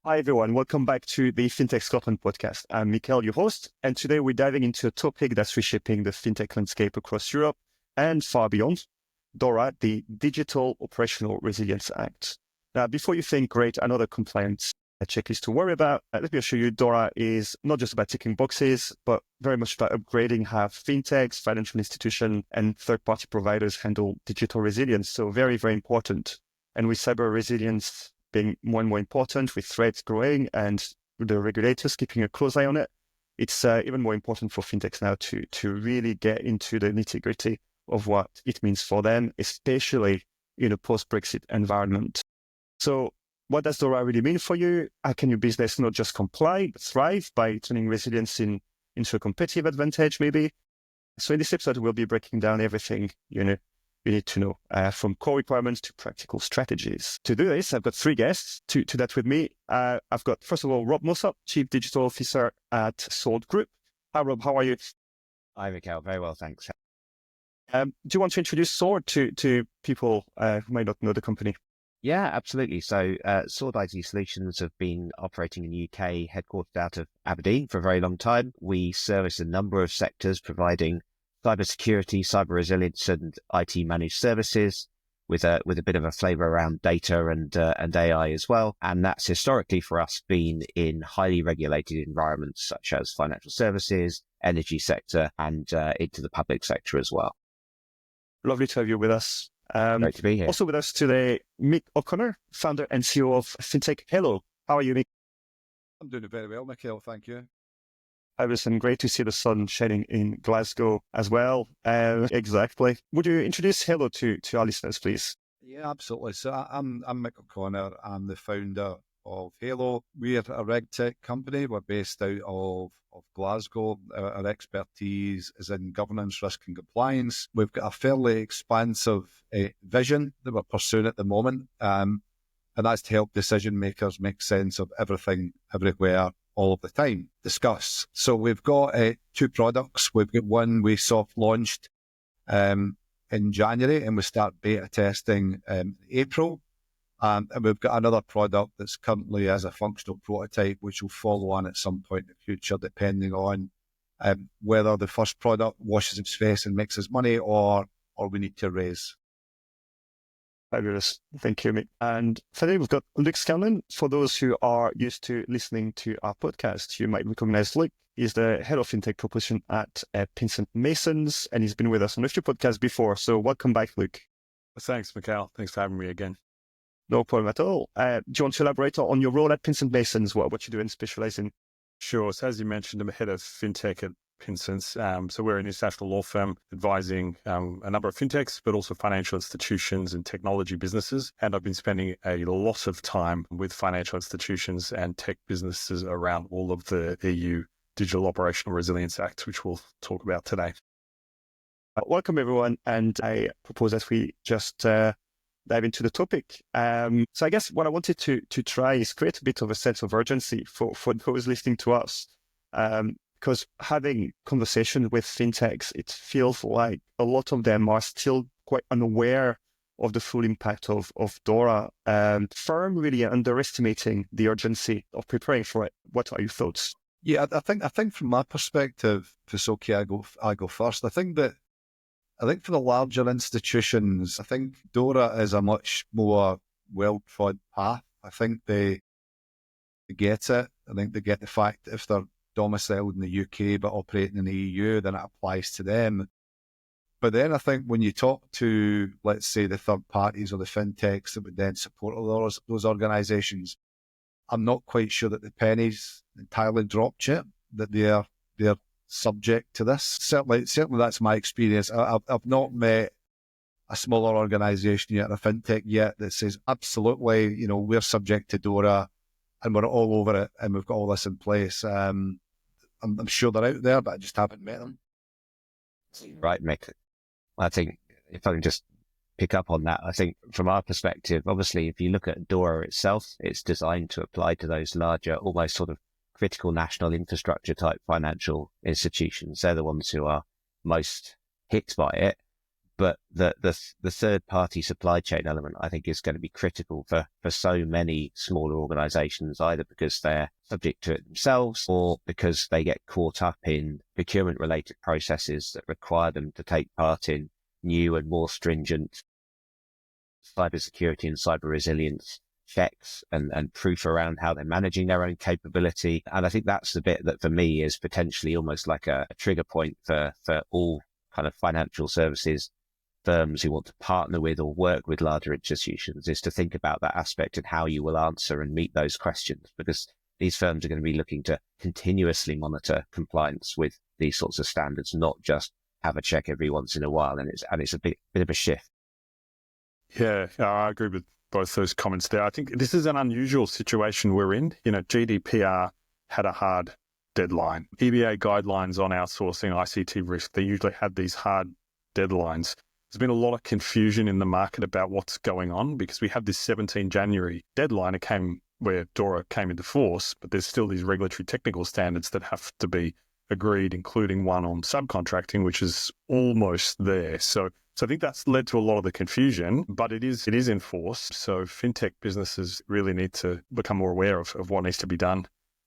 Hi, everyone. Welcome back to the Fintech Scotland podcast. I'm Mick, your host, and today we're diving into a topic that's reshaping the fintech landscape across Europe and far beyond, DORA, the Digital Operational Resilience Act. Now, before you think, great, another compliance checklist to worry about, let me assure you, DORA is not just about ticking boxes, but very much about upgrading how fintechs, financial institutions, and third-party providers handle digital resilience. So very, very important. And with cyber resilience being more and more important, with threats growing and the regulators keeping a close eye on it, it's even more important for fintechs now to really get into the nitty-gritty of what it means for them, especially in a post-Brexit environment. So what does DORA really mean for you? How can your business not just comply, but thrive by turning resilience into a competitive advantage, maybe? So in this episode, we'll be breaking down everything you need to know, from core requirements to practical strategies. To do this, I've got three guests to that with me. I've got, first of all, Rob Mossop, Chief Digital Officer at Sword Group. Hi, Rob. How are you? Hi, Mick. Very well, thanks. Do you want to introduce Sword to people who might not know the company? Yeah, absolutely. So Sword IT Solutions have been operating in the UK, headquartered out of Aberdeen for a very long time. We service a number of sectors, providing cybersecurity, cyber resilience, and IT managed services, with a bit of a flavour around data and AI as well. And that's historically for us been in highly regulated environments such as financial services, energy sector, and into the public sector as well. Lovely to have you with us. Great to be here. Also with us today, Mick O'Connor, founder and CEO of Fintech. Haelo. How are you, Mick? I'm doing very well, Michael. Thank you. And great to see the sun shining in Glasgow as well. Exactly. Would you introduce Haelo to our listeners, please? Yeah, absolutely. So I'm Mick O'Connor. I'm the founder of Haelo. We're a RegTech company. We're based out of Glasgow. Our expertise is in governance, risk and compliance. We've got a fairly expansive vision that we're pursuing at the moment. And that's to help decision makers make sense of everything, everywhere, all of the time. Discuss. So we've got two products. We've got one we soft launched in January, and we start beta testing in April. And we've got another product that's currently as a functional prototype, which will follow on at some point in the future, depending on whether the first product washes its face and makes us money, or we need to raise. Fabulous. Thank you, Mick. And today we've got Luke Scanlon. For those who are used to listening to our podcast, you might recognize Luke. He's the head of fintech proposition at Pinsent Masons, and he's been with us on a few podcasts before. So welcome back, Luke. Thanks, Michael. Thanks for having me again. No problem at all. Do you want to elaborate on your role at Pinsent Masons, what you do and specialize in? Sure. So as you mentioned, I'm head of Fintech at Pinsent. So we're an international law firm advising a number of fintechs, but also financial institutions and technology businesses. And I've been spending a lot of time with financial institutions and tech businesses around all of the EU Digital Operational Resilience Act, which we'll talk about today. Welcome, everyone. And I propose that we just dive into the topic. So I guess what I wanted to try is create a bit of a sense of urgency for those listening to us. Because having conversations with fintechs, it feels like a lot of them are still quite unaware of the full impact of DORA. Firm really underestimating the urgency of preparing for it. What are your thoughts? Yeah, I think from my perspective, Fusoki, I go first. I think for the larger institutions, I think DORA is a much more well-trod path. I think they get it. I think they get the fact that if they're domiciled in the UK but operating in the EU, then it applies to them. But then I think when you talk to, let's say, the third parties or the fintechs that would then support those organisations, I'm not quite sure that the penny's entirely dropped yet, that they're subject to this. Certainly that's my experience. I've not met a smaller organisation yet, a fintech yet, that says absolutely, we're subject to DORA and we're all over it and we've got all this in place. I'm sure they're out there, but I just haven't met them. Right, Mick. I think if I can just pick up on that, I think from our perspective, obviously, if you look at DORA itself, it's designed to apply to those larger, almost sort of critical national infrastructure type financial institutions. They're the ones who are most hit by it. But the third party supply chain element, I think, is going to be critical for so many smaller organizations, either because they're subject to it themselves or because they get caught up in procurement related processes that require them to take part in new and more stringent cybersecurity and cyber resilience checks and proof around how they're managing their own capability. And I think that's the bit that for me is potentially almost like a trigger point for all kind of financial services firms who want to partner with or work with larger institutions, is to think about that aspect and how you will answer and meet those questions, because these firms are going to be looking to continuously monitor compliance with these sorts of standards, not just have a check every once in a while. And it's a bit of a shift. Yeah, I agree with both those comments there. I think this is an unusual situation we're in. GDPR had a hard deadline. EBA guidelines on outsourcing ICT risk, they usually had these hard deadlines. There's been a lot of confusion in the market about what's going on because we have this 17 January deadline. It came where DORA came into force, but there's still these regulatory technical standards that have to be agreed, including one on subcontracting, which is almost there. So I think that's led to a lot of the confusion, but it is enforced. So fintech businesses really need to become more aware of what needs to be done.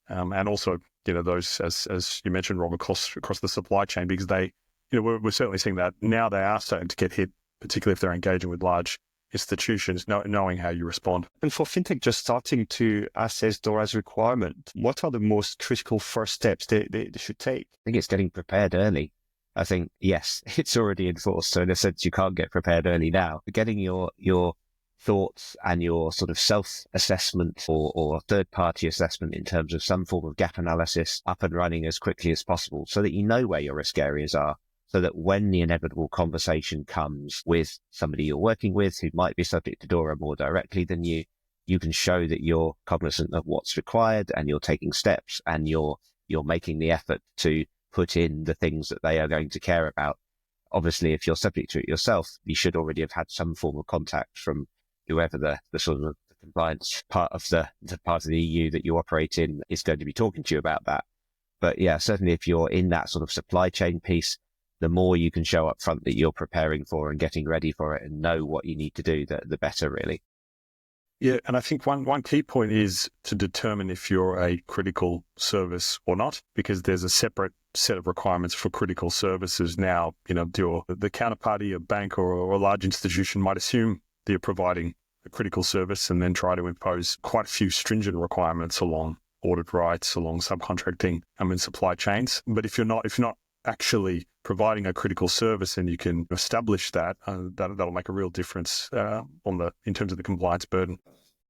And also, those, as you mentioned, Rob, across the supply chain, because we're certainly seeing that now they are starting to get hit, particularly if they're engaging with large institutions, knowing how you respond. And for fintech just starting to assess DORA's requirement, what are the most critical first steps they should take? I think it's getting prepared early. I think, yes, it's already enforced. So in a sense, you can't get prepared early now. But getting your thoughts and your sort of self-assessment or third-party assessment in terms of some form of gap analysis up and running as quickly as possible so that you know where your risk areas are, so that when the inevitable conversation comes with somebody you're working with who might be subject to DORA more directly than you, you can show that you're cognizant of what's required and you're taking steps and you're making the effort to put in the things that they are going to care about. Obviously, if you're subject to it yourself, you should already have had some form of contact from whoever the sort of the compliance part of the part of the EU that you operate in is going to be talking to you about that. But yeah, certainly if you're in that sort of supply chain piece, the more you can show up front that you're preparing for and getting ready for it and know what you need to do, the better, really. Yeah, and I think one key point is to determine if you're a critical service or not, because there's a separate set of requirements for critical services now. The counterparty, a bank or a large institution might assume that you're providing a critical service and then try to impose quite a few stringent requirements along audit rights, along subcontracting, and supply chains. But if you're not actually providing a critical service and you can establish that'll make a real difference in terms of the compliance burden.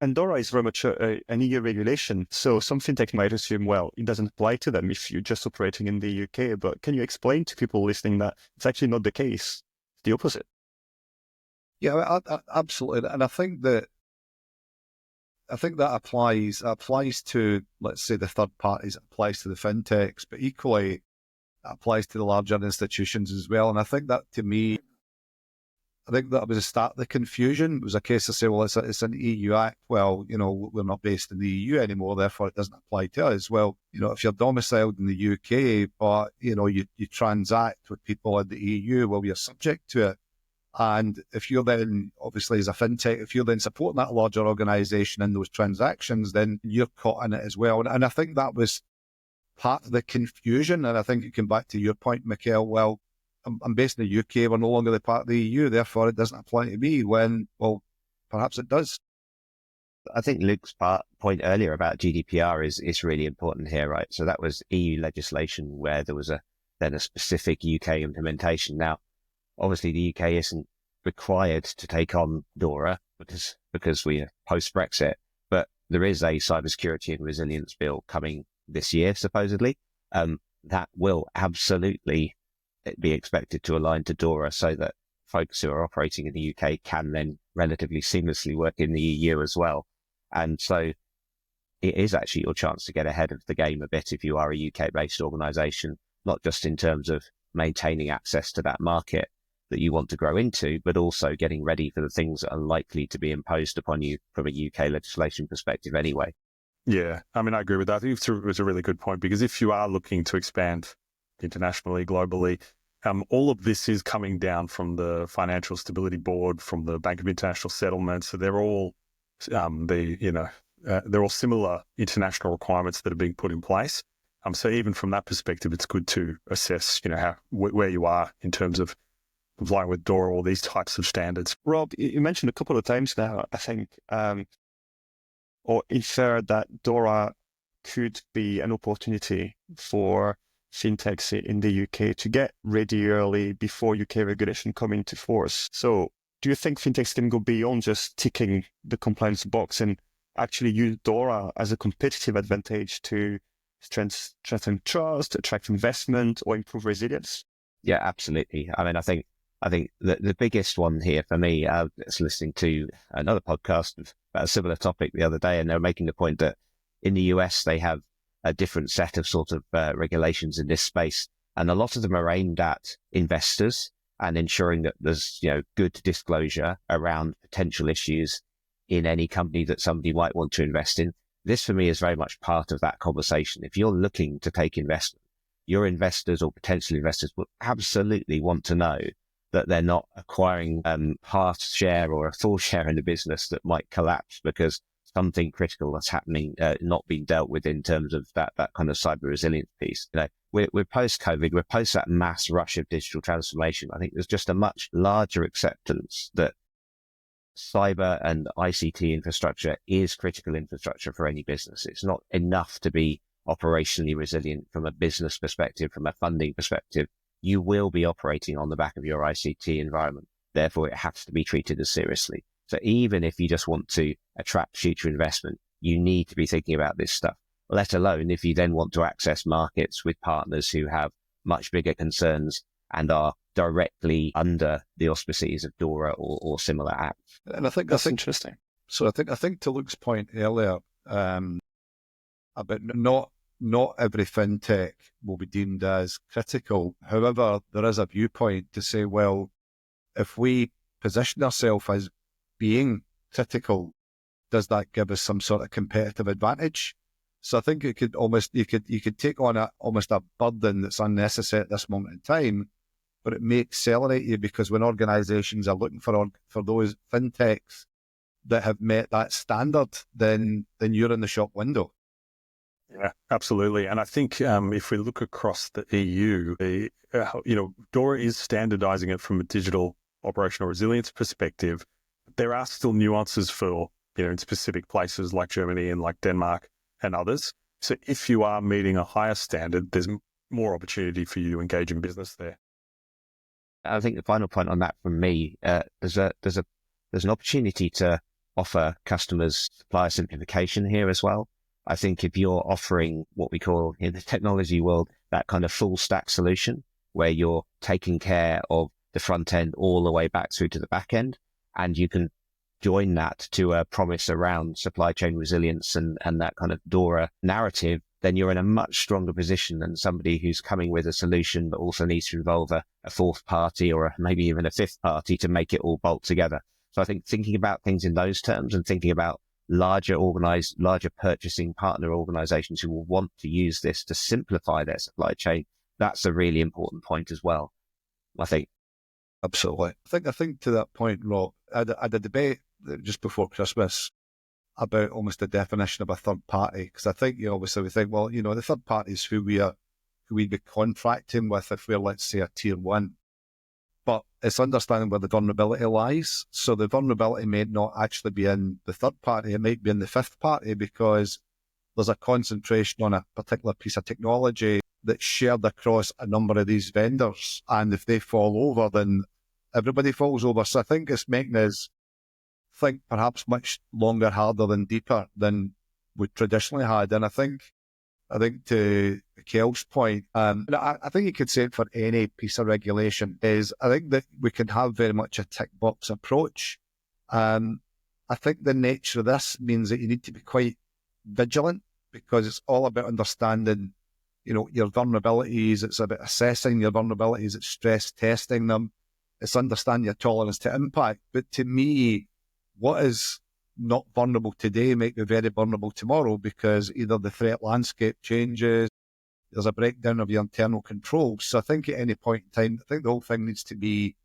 And DORA is very much an EU regulation. So some fintech might assume, well, it doesn't apply to them if you're just operating in the UK. But can you explain to people listening that it's actually not the case? It's the opposite. Yeah, absolutely. And I think that applies to, let's say, the third parties, it applies to the fintechs, but equally applies to the larger institutions as well. And I think that, to me, that was the start of the confusion. It was a case of saying, well, it's an EU act. Well, we're not based in the EU anymore, therefore it doesn't apply to us. Well, if you're domiciled in the UK, but, you transact with people in the EU, well, you're subject to it. And if you're then, obviously, as a fintech, if you're then supporting that larger organisation in those transactions, then you're caught in it as well. And I think that was part of the confusion. And I think it came back to your point, Michael. Well, I'm based in the UK, we're no longer the part of the EU, therefore it doesn't apply to me, when, well, perhaps it does. I think Luke's point earlier about GDPR is really important here, right? So that was EU legislation where there was then a specific UK implementation. Now, obviously the UK isn't required to take on DORA because we are post-Brexit, but there is a cybersecurity and resilience bill coming this year, supposedly, that will absolutely be expected to align to DORA so that folks who are operating in the UK can then relatively seamlessly work in the EU as well. And so it is actually your chance to get ahead of the game a bit if you are a UK-based organisation, not just in terms of maintaining access to that market that you want to grow into, but also getting ready for the things that are likely to be imposed upon you from a UK legislation perspective anyway. Yeah, I agree with that. I think it was a really good point, because if you are looking to expand internationally, globally, All of this is coming down from the Financial Stability Board, from the Bank of International Settlements. So they're all they're all similar international requirements that are being put in place. So even from that perspective, it's good to assess, where you are in terms of complying with DORA or these types of standards. Rob, you mentioned a couple of times now, I think, or inferred that DORA could be an opportunity for fintechs in the UK to get ready early before UK regulation come into force. So do you think fintechs can go beyond just ticking the compliance box and actually use DORA as a competitive advantage to strengthen trust, attract investment, or improve resilience? Yeah, absolutely. I mean, I think the biggest one here for me, I was listening to another podcast about a similar topic the other day, and they were making the point that in the US, they have a different set of sort of regulations in this space. And a lot of them are aimed at investors and ensuring that there's, good disclosure around potential issues in any company that somebody might want to invest in. This for me is very much part of that conversation. If you're looking to take investment, your investors or potential investors will absolutely want to know that they're not acquiring half share or a full share in the business that might collapse because something critical that's happening, not being dealt with in terms of that kind of cyber resilience piece. We're post-COVID, we're post that mass rush of digital transformation. I think there's just a much larger acceptance that cyber and ICT infrastructure is critical infrastructure for any business. It's not enough to be operationally resilient from a business perspective, from a funding perspective. You will be operating on the back of your ICT environment. Therefore, it has to be treated as seriously. So even if you just want to attract future investment, you need to be thinking about this stuff, let alone if you then want to access markets with partners who have much bigger concerns and are directly under the auspices of DORA or similar acts. And I think that's interesting. So I think to Luke's point earlier about not every fintech will be deemed as critical. However, there is a viewpoint to say, well, if we position ourselves as being critical, does that give us some sort of competitive advantage? So I think it could almost you could take on almost a burden that's unnecessary at this moment in time, but it may accelerate you because when organisations are looking for those fintechs that have met that standard, then you're in the shop window. Yeah, absolutely. And I think if we look across the EU, DORA is standardizing it from a digital operational resilience perspective. There are still nuances for, in specific places like Germany and like Denmark and others. So if you are meeting a higher standard, there's more opportunity for you to engage in business there. I think the final point on that from me, there's an opportunity to offer customers supplier simplification here as well. I think if you're offering what we call in the technology world, that kind of full stack solution where you're taking care of the front end all the way back through to the back end, and you can join that to a promise around supply chain resilience and that kind of DORA narrative, then you're in a much stronger position than somebody who's coming with a solution but also needs to involve a fourth party or maybe even a fifth party to make it all bolt together. So I think thinking about things in those terms and thinking about larger purchasing partner organizations who will want to use this to simplify their supply chain, that's a really important point as well, I think. Absolutely. I think to that point, Rob, I had a debate just before Christmas about almost the definition of a third party, because I think, obviously we think, well, the third party is who we'd be contracting with if we're, let's say, a tier one. But it's understanding where the vulnerability lies. So the vulnerability may not actually be in the third party, it might be in the fifth party because there's a concentration on a particular piece of technology that's shared across a number of these vendors. And if they fall over, then everybody falls over. So I think it's making us think perhaps much longer, harder and deeper than we traditionally had. And I think to Kel's point, and I think you could say it for any piece of regulation, is I think that we can have very much a tick box approach. I think the nature of this means that you need to be quite vigilant because it's all about understanding, your vulnerabilities. It's about assessing your vulnerabilities. It's stress testing them. It's understanding your tolerance to impact. But to me, what is not vulnerable today might be very vulnerable tomorrow because either the threat landscape changes there's a breakdown of your internal controls. So I think at any point in time, I think the whole thing needs to be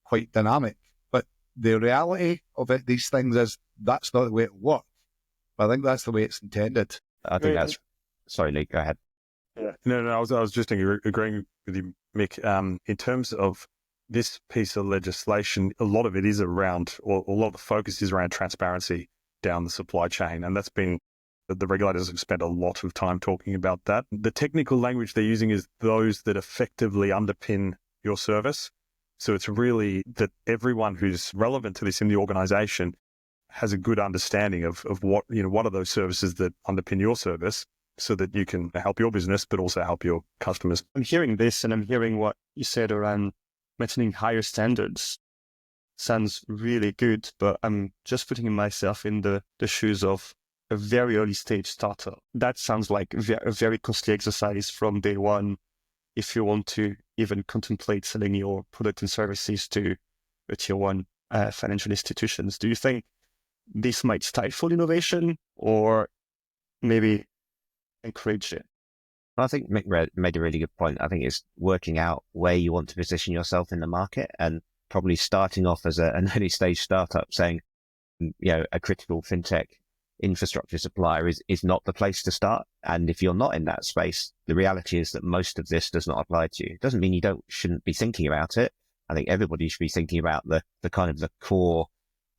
quite dynamic. But the reality of it, these things is that's not the way it works. But I think that's the way it's intended. I think that's... Sorry, Lee, go ahead. Yeah. No, I was just agreeing with you, Mick. In terms of this piece of legislation, a lot of it is around, or a lot of the focus is around transparency down the supply chain. And that's been, the regulators have spent a lot of time talking about that. The technical language they're using is those that effectively underpin your service. So it's really that everyone who's relevant to this in the organization has a good understanding of what are those services that underpin your service, so that you can help your business, but also help your customers. I'm hearing this, and I'm hearing what you said around maintaining higher standards. Sounds really good, but I'm just putting myself in the shoes of a very early stage startup. That sounds like a very costly exercise from day one, if you want to even contemplate selling your product and services to a tier one financial institutions. Do you think this might stifle innovation or maybe encourage it? I think Mick made a really good point. I think it's working out where you want to position yourself in the market, and probably starting off as an early stage startup saying, a critical fintech infrastructure supplier is not the place to start. And if you're not in that space, the reality is that most of this does not apply to you. It doesn't mean you shouldn't be thinking about it. I think everybody should be thinking about the kind of the core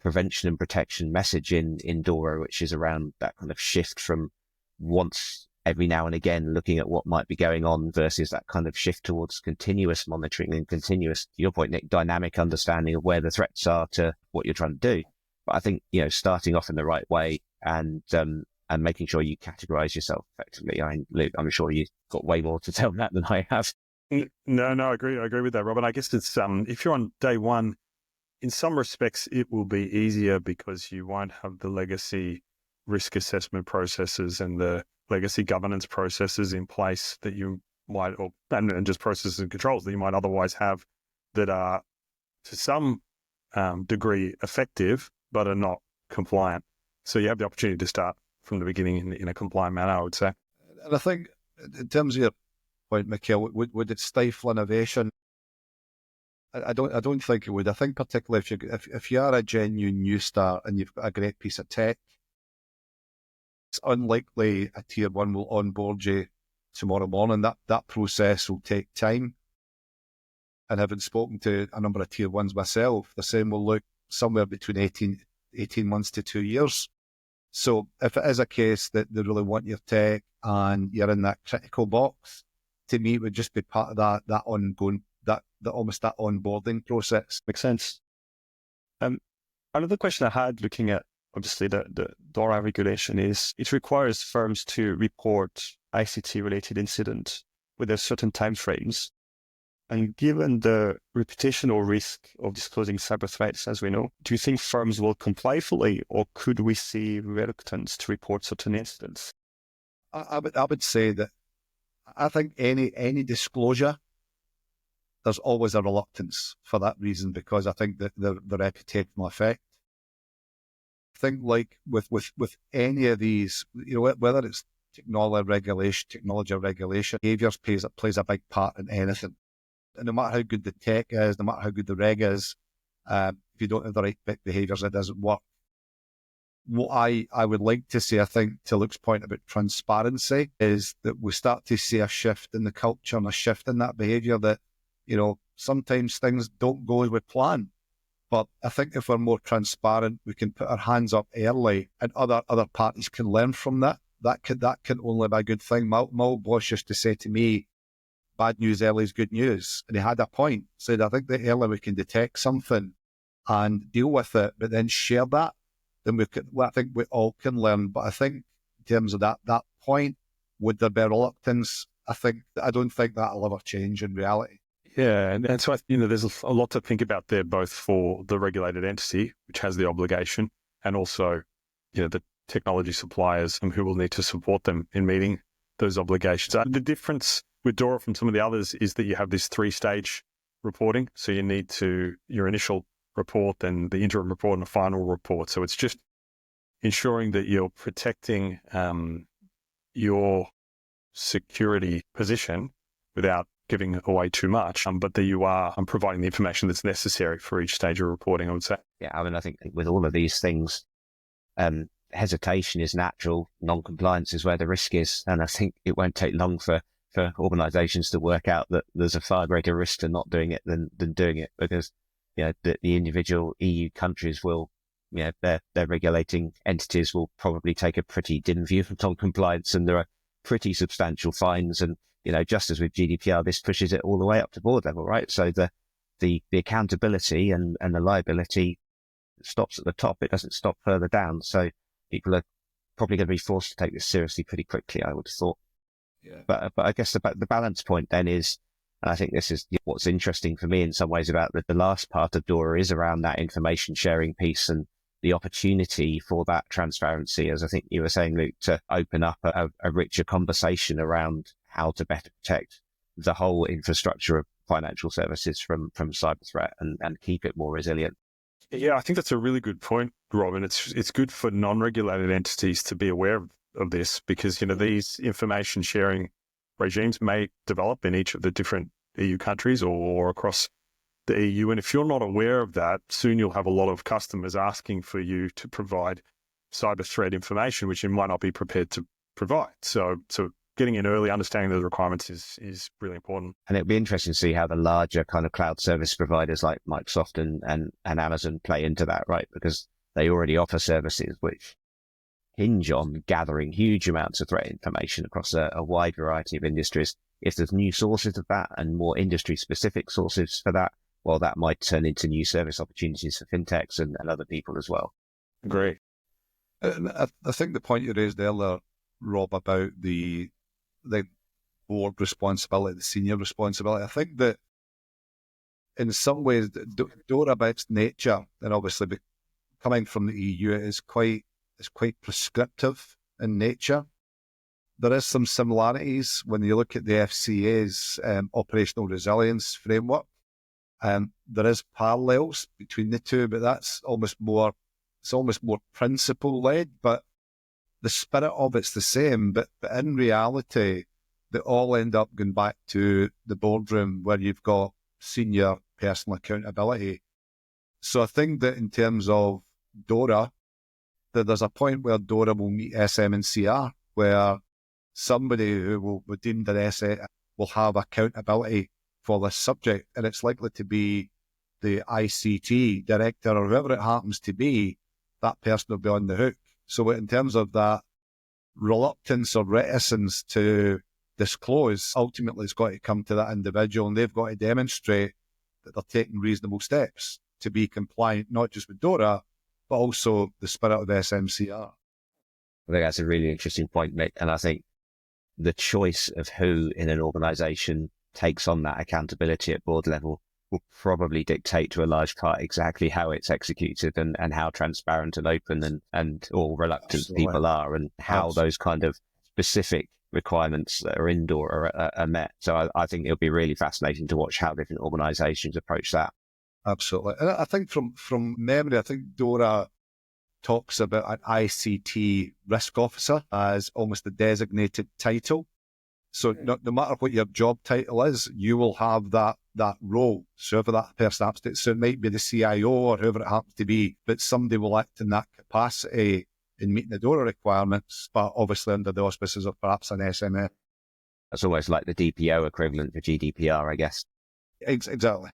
prevention and protection message in DORA, which is around that kind of shift from once every now and again looking at what might be going on versus that kind of shift towards continuous monitoring and continuous, to your point, Nick, dynamic understanding of where the threats are to what you're trying to do. But I think, starting off in the right way and making sure you categorize yourself effectively. I'm sure you've got way more to tell that than I have. No, I agree with that, Robin. I guess it's, if you're on day one, in some respects, it will be easier because you won't have the legacy risk assessment processes and the legacy governance processes in place that you might, and just processes and controls that you might otherwise have that are to some degree effective, but are not compliant. So you have the opportunity to start from the beginning in a compliant manner, I would say. And I think in terms of your point, Mikhail, would it stifle innovation? I don't think it would. I think particularly if you are a genuine new start and you've got a great piece of tech, it's unlikely a tier one will onboard you tomorrow morning. That process will take time. And having spoken to a number of tier ones myself, the same will look somewhere between 18 months to 2 years. So if it is a case that they really want your tech and you're in that critical box, to me, it would just be part of that ongoing, almost that onboarding process. Makes sense. Another question I had looking at, obviously, the DORA regulation is it requires firms to report ICT-related incidents with a certain timeframes. And given the reputational risk of disclosing cyber threats, as we know, do you think firms will comply fully, or could we see reluctance to report certain incidents? I would say that I think any disclosure, there's always a reluctance for that reason, because I think that the reputational effect. I think like with any of these, whether it's technology regulation, behaviours plays a big part in anything. And no matter how good the tech is, no matter how good the reg is, if you don't have the right behaviours, it doesn't work. What I would like to see, I think, to Luke's point about transparency, is that we start to see a shift in the culture and a shift in that behaviour that, sometimes things don't go as we plan. But I think if we're more transparent, we can put our hands up early and other parties can learn from that. That can only be a good thing. My old boss used to say to me, bad news early is good news. And he had a point. Said, I think the earlier we can detect something and deal with it, but then share that, then I think we all can learn. But I think in terms of that point, would there be reluctance? I don't think that'll ever change in reality. Yeah, and so there's a lot to think about there, both for the regulated entity, which has the obligation, and also, the technology suppliers who will need to support them in meeting those obligations. The difference with DORA from some of the others is that you have this 3-stage reporting. So you need your initial report, then the interim report, and a final report. So it's just ensuring that you're protecting your security position without giving away too much, but that you are providing the information that's necessary for each stage of reporting, I would say. Yeah, I mean, I think with all of these things, hesitation is natural. Non-compliance is where the risk is. And I think it won't take long for organizations to work out that there's a far greater risk to not doing it than doing it, because, the individual EU countries will, their regulating entities will probably take a pretty dim view of non-compliance, and there are pretty substantial fines. And, just as with GDPR, this pushes it all the way up to board level, right? So the accountability and the liability stops at the top. It doesn't stop further down. So people are probably going to be forced to take this seriously pretty quickly, I would have thought. Yeah. But I guess the balance point then is, and I think this is what's interesting for me in some ways about the last part of DORA, is around that information sharing piece and the opportunity for that transparency, as I think you were saying, Luke, to open up a richer conversation around how to better protect the whole infrastructure of financial services from cyber threat and keep it more resilient. Yeah, I think that's a really good point, Robin. It's good for non-regulated entities to be aware of this, because, these information sharing regimes may develop in each of the different EU countries or across the EU. And if you're not aware of that, soon you'll have a lot of customers asking for you to provide cyber threat information, which you might not be prepared to provide. So getting in early, understanding those requirements is really important. And it'll be interesting to see how the larger kind of cloud service providers like Microsoft and Amazon play into that, right? Because they already offer services which hinge on gathering huge amounts of threat information across a wide variety of industries. If there's new sources of that and more industry-specific sources for that, well, that might turn into new service opportunities for fintechs and other people as well. Great. And I think the point you raised earlier, Rob, about the board responsibility, the senior responsibility, I think that in some ways, DORA by its nature, and obviously coming from the EU, is quite prescriptive in nature. There is some similarities when you look at the FCA's operational resilience framework. There is parallels between the two, but that's almost more principle led, but the spirit of it's the same. But in reality, they all end up going back to the boardroom where you've got senior personal accountability. So I think that in terms of DORA, that there's a point where DORA will meet SM and CR, where somebody who will be deemed an SA will have accountability for this subject, and it's likely to be the ICT director or whoever it happens to be. That person will be on the hook. So in terms of that reluctance or reticence to disclose, ultimately it's got to come to that individual, and they've got to demonstrate that they're taking reasonable steps to be compliant, not just with DORA, but also the spirit of SMCR. I think that's a really interesting point, Mick. And I think the choice of who in an organization takes on that accountability at board level will probably dictate to a large part exactly how it's executed and how transparent and open and or reluctant Absolutely. people are, and how those kind of specific requirements that are in DORA are met. So I think it'll be really fascinating to watch how different organizations approach that. Absolutely. And I think from memory, I think DORA talks about an ICT risk officer as almost a designated title. So no matter what your job title is, you will have that role. So whoever that person happens to, so it might be the CIO or whoever it happens to be, but somebody will act in that capacity in meeting the DORA requirements, but obviously under the auspices of perhaps an SMF. That's almost like the DPO equivalent for GDPR, I guess. Exactly.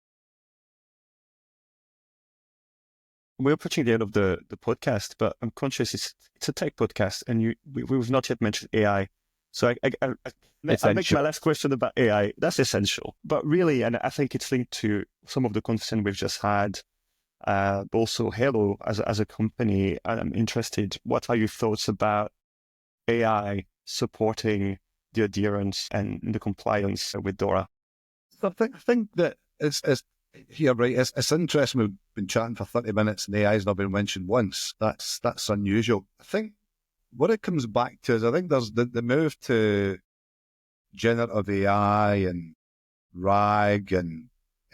We're approaching the end of the podcast, but I'm conscious it's a tech podcast, and we've not yet mentioned AI. So I make my last question about AI. That's essential, but really, and I think it's linked to some of the content we've just had. But also Haelo as a company. I'm interested. What are your thoughts about AI supporting the adherence and the compliance with DORA? I think that it's here, right? It's interesting. We've been chatting for 30 minutes and AI has not been mentioned once. That's unusual. I think what it comes back to is I think there's the move to generative AI and RAG and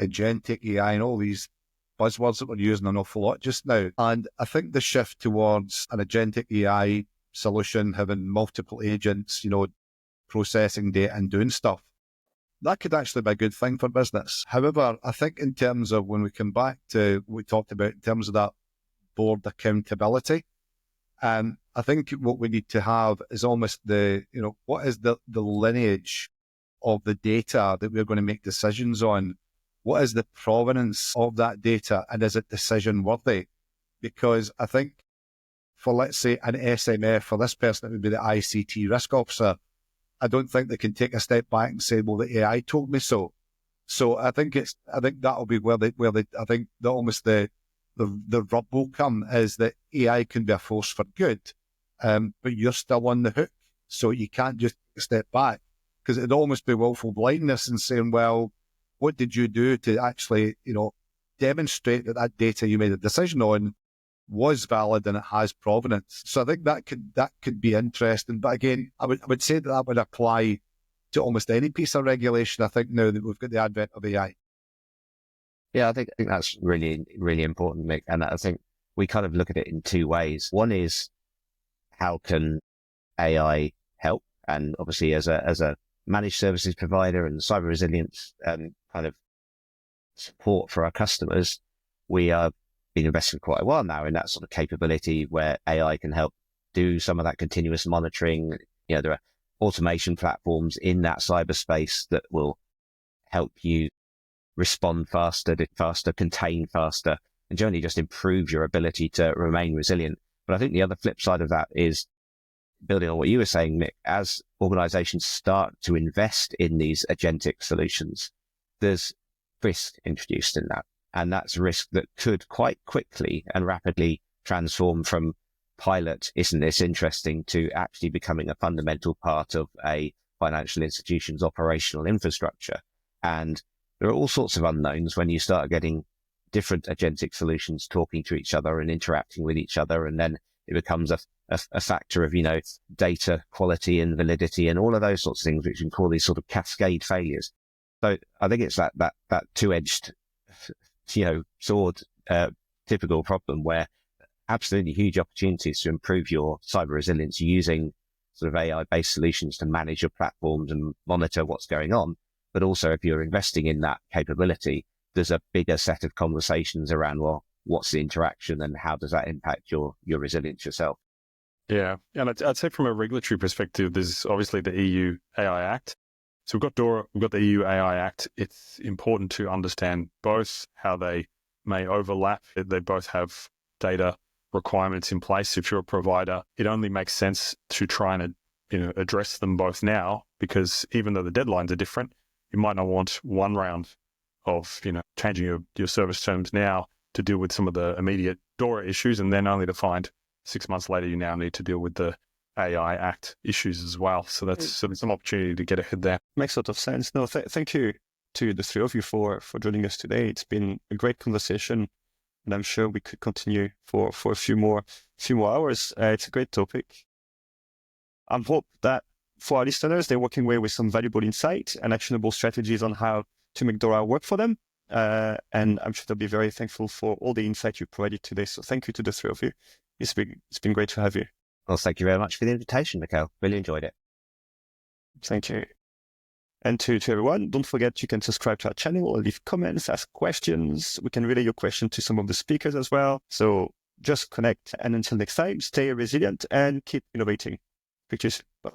agentic AI and all these buzzwords that we're using an awful lot just now. And I think the shift towards an agentic AI solution, having multiple agents, processing data and doing stuff. That could actually be a good thing for business. However, I think in terms of when we come back to what we talked about in terms of that board accountability, I think what we need to have is almost what is the lineage of the data that we're going to make decisions on? What is the provenance of that data, and is it decision worthy? Because I think for, let's say, an SMF, for this person, it would be the ICT risk officer. I don't think they can take a step back and say, well, the AI told me so. So I think that'll be where I think almost the rub will come, is that AI can be a force for good, but you're still on the hook. So you can't just take a step back, because it'd almost be willful blindness and saying, well, what did you do to actually, demonstrate that data you made a decision on was valid and it has provenance? So I think that could be interesting. But again, I would say that would apply to almost any piece of regulation, I think, now that we've got the advent of AI. Yeah, I think that's really, really important, Mick. And I think we kind of look at it in two ways. One is, how can AI help? And obviously as a managed services provider and cyber resilience kind of support for our customers, we are been investing for quite a while now in that sort of capability where AI can help do some of that continuous monitoring. There are automation platforms in that cyberspace that will help you respond faster, contain faster, and generally just improve your ability to remain resilient. But I think the other flip side of that is, building on what you were saying, Mick, as organizations start to invest in these agentic solutions, there's risk introduced in that. And that's risk that could quite quickly and rapidly transform from pilot, isn't this interesting, to actually becoming a fundamental part of a financial institution's operational infrastructure. And there are all sorts of unknowns when you start getting different agentic solutions talking to each other and interacting with each other. And then it becomes a factor of, data quality and validity and all of those sorts of things, which we can call these sort of cascade failures. So I think it's that two-edged sword, typical problem, where absolutely huge opportunities to improve your cyber resilience using sort of AI-based solutions to manage your platforms and monitor what's going on. But also, if you're investing in that capability, there's a bigger set of conversations around, well, what's the interaction and how does that impact your resilience yourself? Yeah. And I'd say from a regulatory perspective, there's obviously the EU AI Act. So we've got DORA, we've got the EU AI Act. It's important to understand both how they may overlap. They both have data requirements in place. If you're a provider, it only makes sense to try and address them both now, because even though the deadlines are different, you might not want one round of changing your service terms now to deal with some of the immediate DORA issues, and then only to find 6 months later you now need to deal with the AI Act issues as well. So that's some opportunity to get ahead there. Makes a lot of sense. No, thank you to the three of you for joining us today. It's been a great conversation, and I'm sure we could continue for a few more hours. It's a great topic. I hope that for our listeners, they're walking away with some valuable insight and actionable strategies on how to make DORA work for them. And I'm sure they'll be very thankful for all the insight you provided today. So thank you to the three of you. It's been great to have you. Well, thank you very much for the invitation, Mikhail. Really enjoyed it. Thank you. And to everyone, don't forget you can subscribe to our channel, leave comments, ask questions. We can relay your question to some of the speakers as well. So just connect. And until next time, stay resilient and keep innovating. Pictures. Bye.